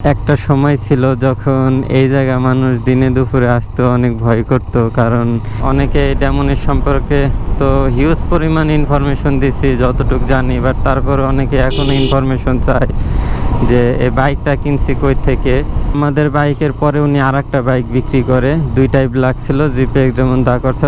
একটা সময় ছিল যখন এই জায়গা মানুষ দিনে দুপুরে আসতো অনেক ভয় করত, কারণ অনেকে ডেমনের সম্পর্কে তো হিউজ পরিমাণ ইনফরমেশন দিছি যতটুকু জানি, বাট তারপরে অনেকে এখনো ইনফরমেশন চায় যে এই বাইকটা কিনছি কই থেকে। আমাদের বাইকের পরে উনি আর একটা বাইক বিক্রি করে, দুইটাই ব্ল্যাক ছিল, জিপিএক্স যেমন দা করছে।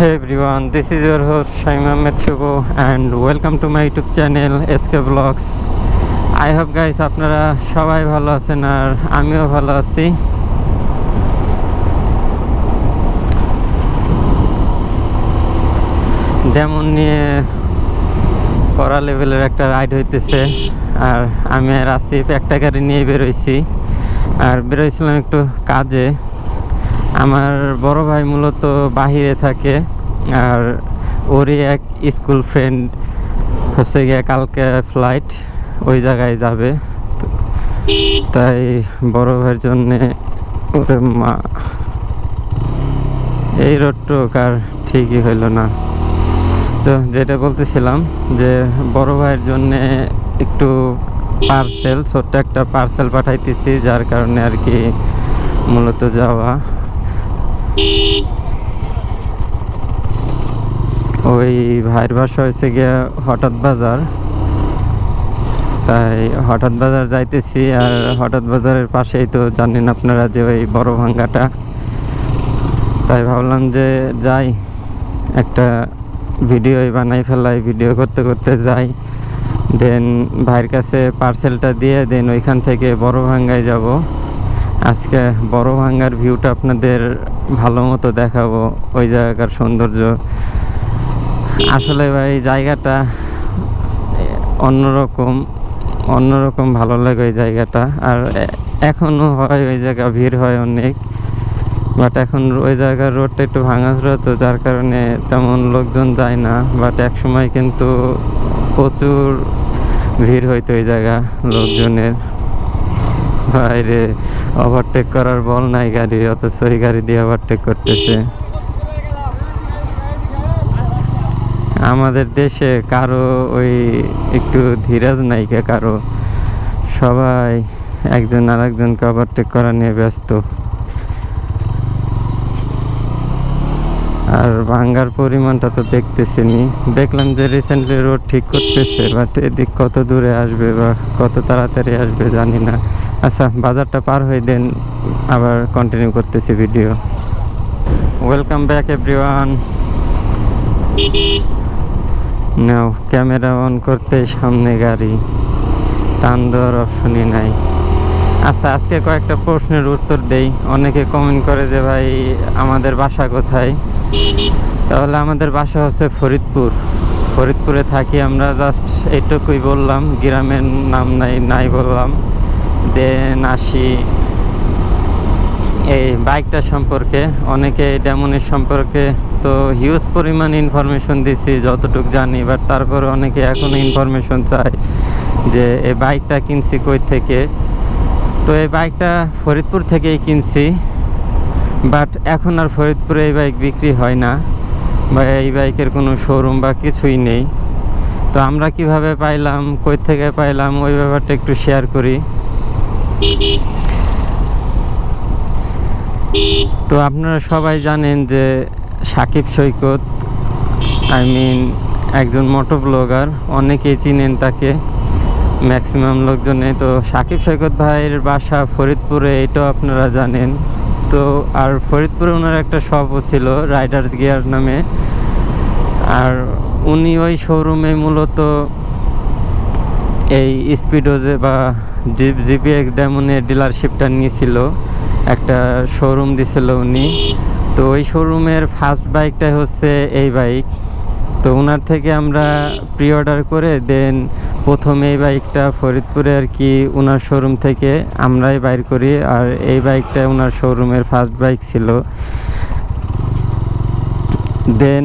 Hey everyone, this is your host Shaim Ahmed Shubho and welcome to my YouTube channel SK Vlogs. I hope guys আপনারা সবাই ভালো আছেন আর আমিও ভালো আছি। ডেমন নিয়ে কড়া লেভেলের একটা রাইড হইতেছে আর আমি আর আসিফ একটা গাড়ি নিয়ে বেরোইছি, আর বেরোইছিলাম একটু কাজে। আমার বড় ভাই মূলত বাহিরে থাকে আর ওরই এক স্কুল ফ্রেন্ড হচ্ছে গিয়ে কালকে ফ্লাইট, ওই জায়গায় যাবে, তাই বড় ভাইয়ের জন্যে ওরে মা এই রোডটুক আর ঠিকই হইল না। তো যেটা বলতেছিলাম যে বড় ভাইয়ের জন্যে একটু পার্সেল, ছোট্ট একটা পার্সেল পাঠাইতেছি, যার কারণে আর কি মূলত যাওয়া। ওই ভাইয়ের বাসা হয়েছে গিয়া হঠাৎ বাজার, তাই হঠাৎ বাজার যাইতেছি। আর হঠাৎ বাজারের পাশেই তো জানেন আপনারা যে ওই বড় ভাঙ্গাটা, তাই ভাবলাম যে যাই একটা ভিডিও বানাই ফেলাই, ভিডিও করতে করতে যাই, দেন ভাইয়ের কাছে পার্সেলটা দিয়ে দেন ওইখান থেকে বড় ভাঙ্গায় যাব। আজকে বড় ভাঙ্গার ভিউটা আপনাদের ভালো মতো দেখাবো, ওই জায়গার সৌন্দর্য। আসলে ভাই জায়গাটা অন্যরকম ভালো লাগে ওই জায়গাটা। আর এখনও হয় ওই জায়গা ভিড় হয় অনেক, বাট এখন ওই জায়গার রোডটা একটু ভাঙাচোরা, তো যার কারণে তেমন লোকজন যায় না। বাট এক সময় কিন্তু প্রচুর ভিড় হইতো ওই জায়গা লোকজনের। বাইরে ওভারটেক করার বল নাই গাড়ি, অথচ ওই গাড়ি দিয়ে ওভারটেক করতেছে। আমাদের দেশে কারো ওই একটু ধীরাজ নাই, কারো, সবাই একজন আরেকজনকে ওভারটেক করা নিয়ে ব্যস্ত। আর ভাঙ্গার পরিমাণটা তো দেখতেছিনি, দেখলাম যে রিসেন্টলি রোড ঠিক করতেছে, বাট এদিক কত দূরে আসবে বা কত তাড়াতাড়ি আসবে জানি না। আচ্ছা, বাজারটা পার হয়ে দেন আবার কন্টিনিউ করতেছি video. Welcome back everyone. Now camera on করতে সামনে গাড়ি, টান দেওয়ার অপশনই নাই। আচ্ছা, আজকে কয়েকটা প্রশ্নের উত্তর দেই। অনেকে কমেন্ট করে যে ভাই আমাদের বাসা কোথায়। তাহলে আমাদের বাসা হচ্ছে ফরিদপুরে থাকি আমরা। জাস্ট এইটুকুই বললাম, গ্রামের নাম নাই বললাম। দেন আসি এই বাইকটা সম্পর্কে। অনেকে ডেমনের সম্পর্কে তো হিউজ পরিমাণ ইনফরমেশন দিছি যতটুকু জানি, বাট তারপরে অনেকে এখনও ইনফরমেশন চায় যে এই বাইকটা কিনছি কই থেকে। তো এই বাইকটা ফরিদপুর থেকেই কিনছি, বাট এখন আর ফরিদপুরে এই বাইক বিক্রি হয় না, বা এই বাইকের কোনো শোরুম বা কিছুই নেই। তো আমরা কিভাবে পাইলাম, কই থেকে পাইলাম, ওই ব্যাপারটা একটু শেয়ার করি। তো আপনারা সবাই জানেন যে সাকিব সৈকত একজন মোটো ব্লগার, অনেকেই চিনেন তাকে, ম্যাক্সিমাম লোকজনে। তো সাকিব সৈকত ভাইয়ের বাসা ফরিদপুরে, এটাও আপনারা জানেন। তো আর ফরিদপুরে ওনার একটা শপও ছিল রাইডার্স গিয়ার নামে, আর উনি ওই শোরুমে মূলত এই স্পিডোজে বা জিপিএক্স ডেমনের ডিলারশিপটা নিয়েছিল, একটা শোরুম দিছিল উনি। তো ওই শোরুমের ফার্স্ট বাইকটাই হচ্ছে এই বাইক। তো ওনার থেকে আমরা প্রি অর্ডার করে দেন প্রথমে এই বাইকটা ফরিদপুরে আর কি ওনার শোরুম থেকে আমরাই বাইর করি। আর এই বাইকটা ওনার শোরুমের ফার্স্ট বাইক ছিল। দেন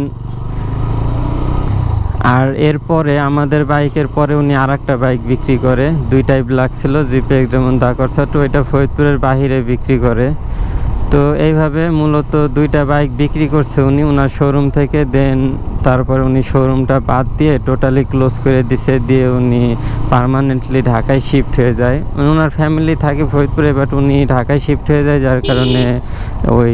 আর এরপরে আমাদের বাইকের পরে উনি আর একটা বাইক বিক্রি করে, দুইটাই ব্ল্যাক ছিল, জিপিএক্স যেমন দাকরসা, তো ওইটা ফরিদপুরের বাহিরে বিক্রি করে। তো এইভাবে মূলত দুইটা বাইক বিক্রি করছে উনি ওনার শোরুম থেকে। দেন তারপর উনি শোরুমটা বাদ দিয়ে টোটালি ক্লোজ করে দিছে, দিয়ে উনি পার্মানেন্টলি ঢাকায় শিফট হয়ে যায়। ওনার ফ্যামিলি থাকে ফরিদপুরে, বাট উনি ঢাকায় শিফট হয়ে যায়, যার কারণে ওই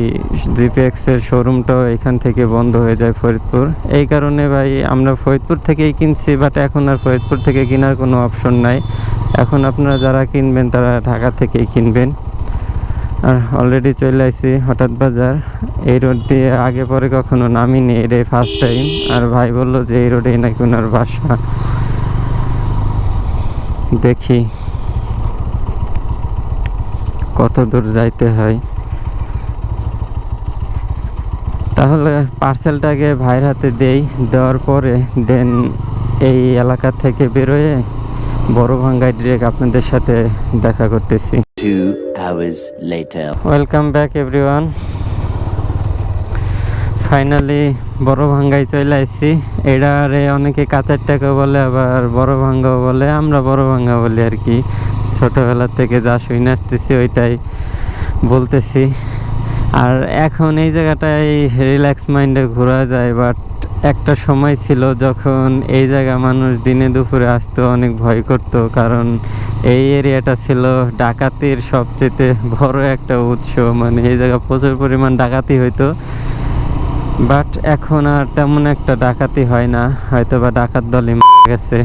জিপিএক্সের শোরুমটাও এখান থেকে বন্ধ হয়ে যায় ফরিদপুর। এই কারণে ভাই আমরা ফরিদপুর থেকেই কিনছি, বাট এখন আর ফরিদপুর থেকে কেনার কোনো অপশন নাই। এখন আপনারা যারা কিনবেন তারা ঢাকা থেকেই কিনবেন। আর অলরেডি চলে আসছি হঠাৎ বাজার। এই রোড দিয়ে আগে পরে কখনো নামিনি, এটাই ফার্স্ট টাইম। আর ভাই বললো যে এই রোডেই নাকি ওনার বাসা। দেখি কত দূর যাইতে হয়। তাহলে পার্সেলটাকে ভাইয়ের হাতে দেই, দেওয়ার পরে দেন এই এলাকা থেকে বেরোয় বড় ভাঙ্গায় ডিরেক্ট আপনাদের সাথে দেখা করতেছি। 2 hours later. Welcome back everyone. Finally বড় ভাঙ্গায় চলে আসছি। এটারে অনেকে কাঁচার টাকা বলে, আবার বড় ভাঙ্গাও বলে, আমরা বড় ভাঙ্গা বলি আর কি। ছোটোবেলা থেকে যা শুনে আসতেছি ওইটাই বলতেছি। আর এখন এই জায়গাটায় রিল্যাক্স মাইন্ডে ঘোরা যায়, বাট একটা সময় ছিল যখন এই জায়গা মানুষ দিনে দুপুরে আসতো অনেক ভয় করতো, কারণ এই এরিয়াটা ছিল ডাকাতির সবচেয়ে বড় একটা উৎস। মানে এই জায়গা প্রচুর পরিমাণ ডাকাতি হইতো, বাট এখন আর তেমন একটা ডাকাতি হয় না, হয়তো বা ডাকাত দলই মারা গেছে।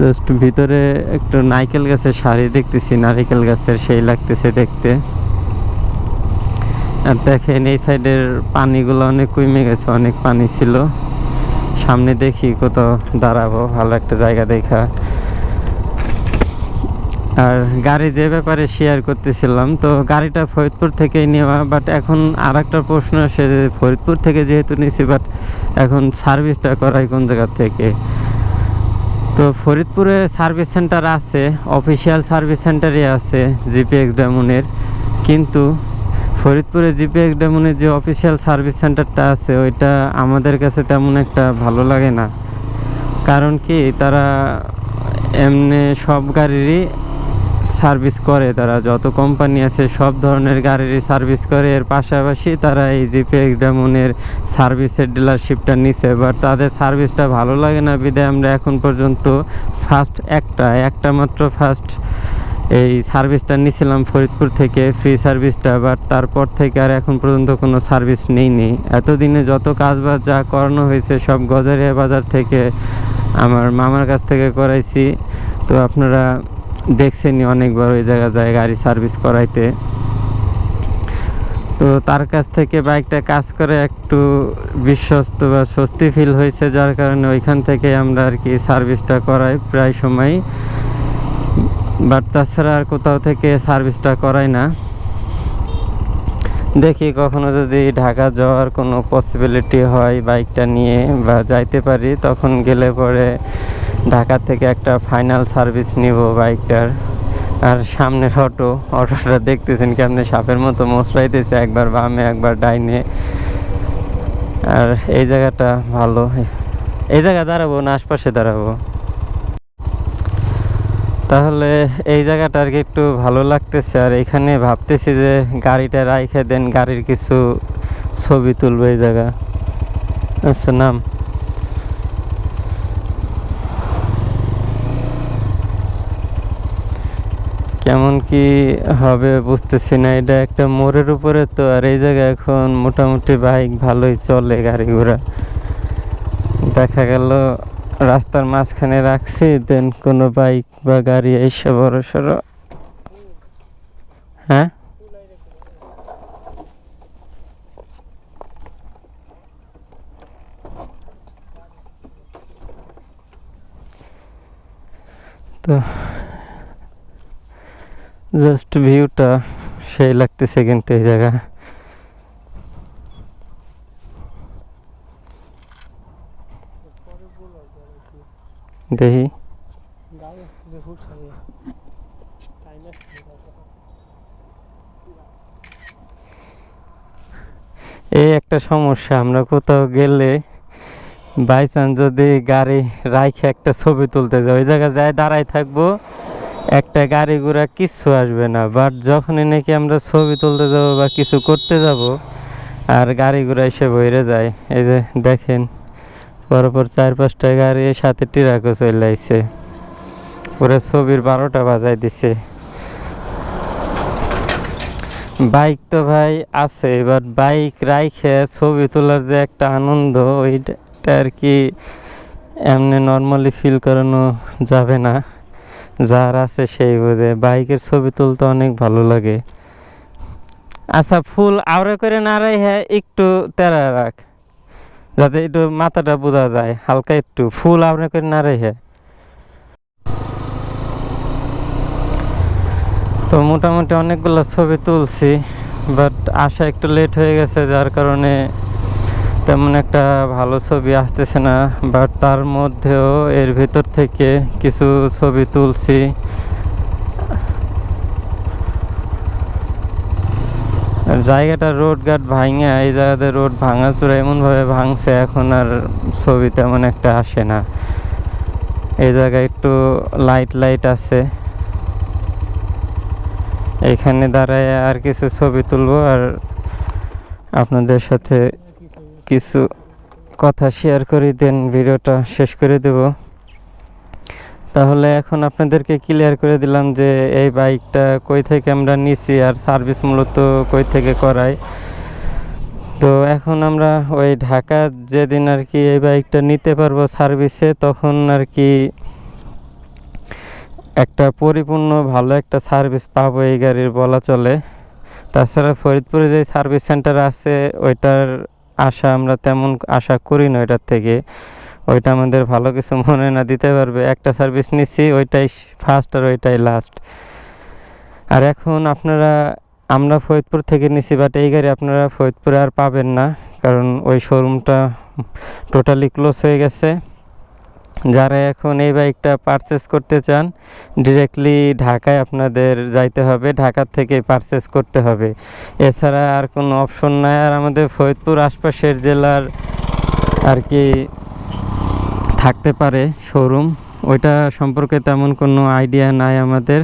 জাস্ট ভিতরে একটু নারকেল গাছের সারি দেখতেছি, নারিকেল গাছের সেই লাগতেছে দেখতে। আর দেখেন এই সাইডের পানিগুলো অনেক কমে গেছে, অনেক পানি ছিল। সামনে দেখি কোথাও দাঁড়াবো ভালো একটা জায়গা দেখা। আর গাড়ি যে ব্যাপারে শেয়ার করতেছিলাম, তো গাড়িটা ফরিদপুর থেকেই নেওয়া, বাট এখন আর একটা প্রশ্ন আসে যে ফরিদপুর থেকে যেহেতু নিয়েছি, বাট এখন সার্ভিসটা করাই কোন জায়গা থেকে। তো ফরিদপুরে সার্ভিস সেন্টার আছে, অফিসিয়াল সার্ভিস সেন্টারই আছে জিপিএক্স ডায়মন্ডের, কিন্তু ফরিদপুরে জিপিএক্স ডায়মন্ডের যে অফিসিয়াল সার্ভিস সেন্টারটা আছে ওইটা আমাদের কাছে তেমন একটা ভালো লাগে না। কারণ কি, তারা এমনি সব গাড়িরই সার্ভিস করে, তারা যত কোম্পানি আছে সব ধরনের গাড়িরই সার্ভিস করে। এর পাশাপাশি তারা এই জিপিএক্স ডায়মন্ডের সার্ভিসের ডিলারশিপটা নিছে, বাট তাদের সার্ভিসটা ভালো লাগে না বিধায় আমরা এখন পর্যন্ত একটা মাত্র এই সার্ভিসটা নিয়েছিলাম ফরিদপুর থেকে, ফ্রি সার্ভিসটা, বাট তারপর থেকে আর এখন পর্যন্ত কোনো সার্ভিস নেই। এতদিনে যত কাজবাজ যা করানো হয়েছে সব গজারিয়া বাজার থেকে আমার মামার কাছ থেকে করাইছি। তো আপনারা দেখছেনই অনেকবার ওই জায়গায় গাড়ি সার্ভিস করাইতে। তো তার কাছ থেকে বাইকটা কাজ করে একটু বিশ্বস্ত বা স্বস্তি ফিল হয়েছে, যার কারণে ওইখান থেকে আমরা আর কি সার্ভিসটা করাই প্রায় সময়। বাট তাছাড়া আর কোথাও থেকে সার্ভিসটা করাই না। দেখি কখনো যদি ঢাকা যাওয়ার কোনো পসিবিলিটি হয় বাইকটা নিয়ে বা যাইতে পারি, তখন গেলে পরে ঢাকা থেকে একটা ফাইনাল সার্ভিস নিব বাইকটার। আর সামনের অটোটা দেখতেছেন কেমনে সাপের মতো মোচড়াইতেছে, একবার বামে একবার ডাইনে। আর এই জায়গাটা ভালো, এই জায়গা দাঁড়াবো না আশপাশে দাঁড়াবো? তাহলে এই জায়গাটা আর কি একটু ভালো লাগতেছে। আর এখানে ভাবতেছি যে গাড়িটা রাইখে দেন গাড়ির কিছু ছবি তুলবো এই জায়গা। আচ্ছা, নাম কেমন কি হবে বুঝতেছি না। এটা একটা মোড়ের উপরে তো, আর এই জায়গায় এখন মোটামুটি বাইক ভালোই চলে, গাড়ি ঘোড়া। দেখা গেল রাস্তার মাঝখানে রাখছি, দেন কোনো বাইক বা গাড়ি এসে বড় সড়ো, হ্যাঁ তো জাস্ট ভিউটা সেই লাগতেছে কিন্তু এই জায়গা। দেখি এই একটা সমস্যা, আমরা কোথাও গেলে বাই চান্স যদি গাড়ি রাইখে একটা ছবি তুলতে যায়, ওই জায়গায় যায় দাঁড়াই থাকবো, একটা গাড়ি ঘোড়া কিচ্ছু আসবে না। বাট যখনই নাকি আমরা ছবি তুলতে যাব বা কিছু করতে যাব, আর গাড়ি ঘোড়া এসে বইরে যায়। এই যে দেখেন, পরপর 4-5টা গাড়ি সাথে ট্রাকও চলে আইছে, পুরো ছবির 12টা বাজাই দিছে। বাইক তো ভাই আছে, বাট বাইক রাইখে ছবি তোলার যে একটা আনন্দ, ওইটা আর কি এমনি নর্মালি ফিল করানো যাবে না। যার আছে সেই বোঝে। বাইকের ছবি তুলতে অনেক ভালো লাগে। আচ্ছা, ফুল আওড়ে করে না রাখে একটু তেরা রাখ, যাতে একটু মাথাটা বোঝা যায়, হালকা একটু ফুল আওড়ে করে না রেখে। তো মোটামুটি অনেকগুলো ছবি তুলছি, বাট আসা একটু লেট হয়ে গেছে, যার কারণে তেমন একটা ভালো ছবি আসতেছে না। বাট তার মধ্যেও এর ভিতর থেকে কিছু ছবি তুলছি। আর জায়গাটা রোড ঘাট ভাঙে, এই জায়গাতে রোড ভাঙাচোরা এমনভাবে ভাঙছে, এখন আর ছবি তেমন একটা আসে না। এই জায়গায় একটু লাইট আছে, এখানে দাঁড়ায় আর কিছু ছবি তুলবো আর আপনাদের সাথে কিছু কথা শেয়ার করে দেন, ভিডিওটা শেষ করে দেব। তাহলে এখন আপনাদেরকে ক্লিয়ার করে দিলাম যে এই বাইকটা কই থেকে আমরা নিছি আর সার্ভিস মূলত কই থেকে করাই। তো এখন আমরা ওই ঢাকা যেদিন আর কি এই বাইকটা নিতে পারবো সার্ভিসে, তখন আর কি একটা পরিপূর্ণ ভালো একটা সার্ভিস পাবো এই গাড়ির বলা চলে। তাছাড়া ফরিদপুরে যে সার্ভিস সেন্টার আছে, ওইটার আশা আমরা তেমন আশা করি না ওইটার থেকে। ওইটা আমাদের ভালো কিছু মনে না দিতে পারবে। একটা সার্ভিস নিচ্ছি, ওইটাই ফার্স্ট আর ওইটাই লাস্ট। আর এখন আমরা ফরিদপুর থেকে নিছি, বাট এই গাড়ি আপনারা ফরিদপুরে আর পাবেন না, কারণ ওই শোরুমটা টোটালি ক্লোজ হয়ে গেছে। যারা এখন এই বাইকটা পারচেস করতে চান, ডিরেক্টলি ঢাকায় আপনাদের যাইতে হবে, ঢাকা থেকে পারচেস করতে হবে, এছাড়া আর কোনো অপশন নাই। আর আমাদের ফরিদপুর আশপাশের জেলার আর কি থাকতে পারে শোরুম, ওইটা সম্পর্কে তেমন কোনো আইডিয়া নাই আমাদের।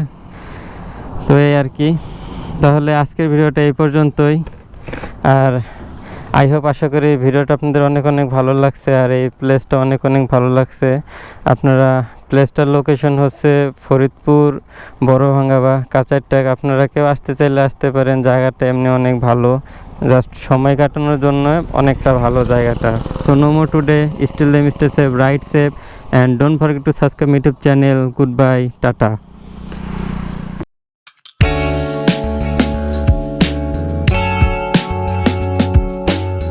তো এই আর কি, তাহলে আজকের ভিডিওটা এই পর্যন্তই। আর আই হোপ, আশা করি ভিডিওটা আপনাদের অনেক ভালো লাগছে, আর এই প্লেসটা অনেক ভালো লাগছে। আপনারা প্লেসটার লোকেশন হচ্ছে ফরিদপুর বড়ভাঙ্গা বা কাঁচারটাক। আপনারা কেউ আসতে চাইলে আসতে পারেন, জায়গাটা এমনি অনেক ভালো, জাস্ট সময় কাটানোর জন্য অনেকটা ভালো জায়গাটা। So no more today, till then, stay safe, ride safe, and don't forget to subscribe YouTube channel. Good bye, tata.